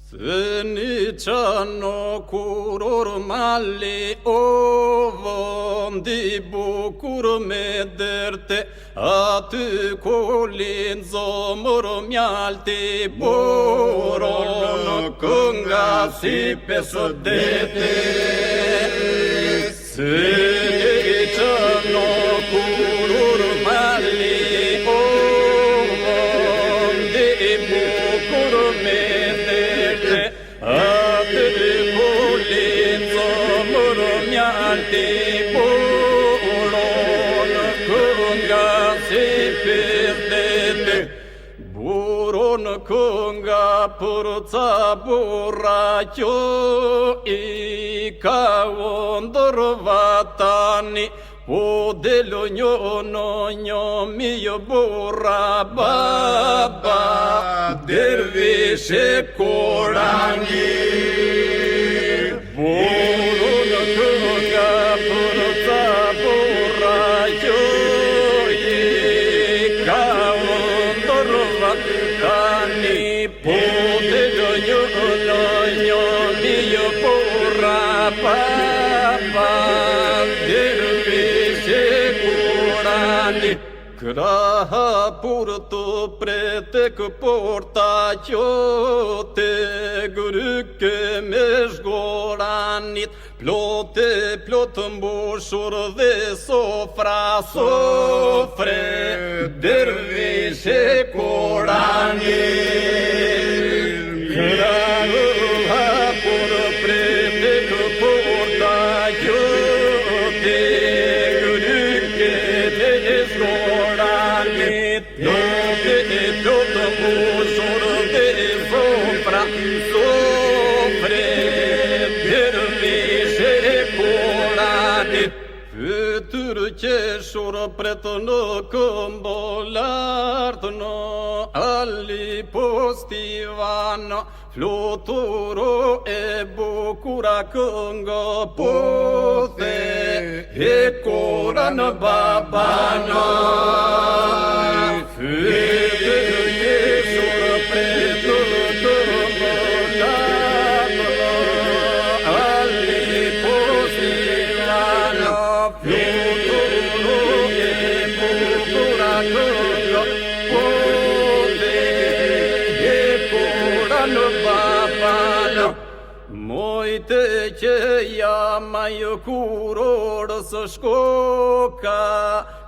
Se një qano kuror mali o vëndi bukur me dërte, aty kolin zomër mjalti buron kënga si pesë dete. Se një qano kuror mali o vëndi bukur me dërte, aty kolin zomër mjalti buron kënga si pesë. Buron kënga për ca burra që i ka ndër vatani, po delo një mio burra baba dervishe korani. Buron kënga për ca burra që i ka ndër vatani, po delo një mio burra baba Kraha për të pretek porta që te gryke me zgoranit, plot mbushur dhe sofra sofre dervishe korani. Kraha për pretek porta që te gryke me zgoranit, plot mbushur dhe sofra sofre dervishe korani. Fytyr qeshur pret në këmbo lartë në ali postivano, fluturo e bukura këngë pothe e kora në babano. Fytyr qeshur pret në këmbo lartë në ali postivano, fluturo e bukura këngë pothe e kora në babano. Mojte që jama ju kurorës shkoka,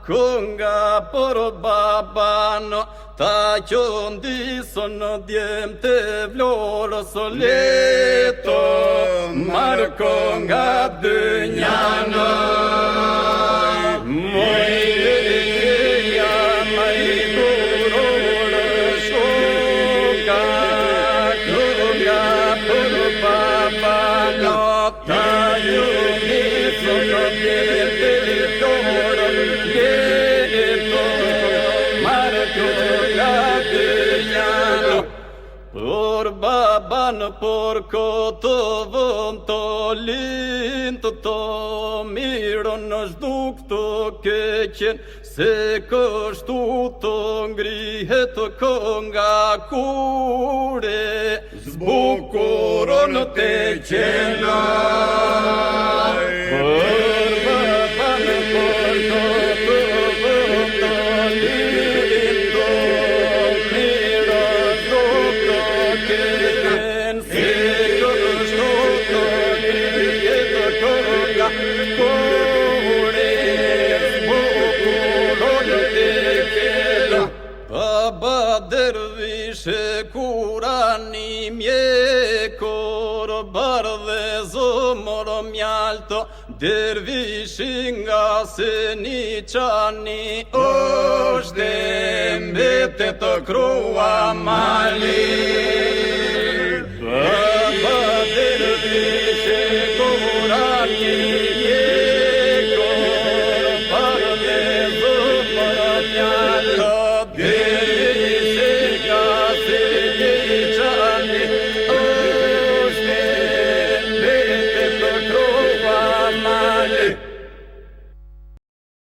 kënga për babano, ta që ndisën në djem të vlorës leto, marë kënga dënjano. Mojte që jama ju kurorës shkoka, kënga për babano, ta që ndisën në djem të vlorës leto, marë kënga dënjano. Për baban për këtë vënd të lindë të mirën në shduk të keqen, se kështu të ngrihet kënga kure zbukurën të qena. Për baban për këtë vënd të lindë të mirën shduk të keqen, se kështu të ngrihet kënga kure Baba dervishe kurani mjekor bardhe zomër mjalto, dervishi nga se një qani është mbete të krua mali.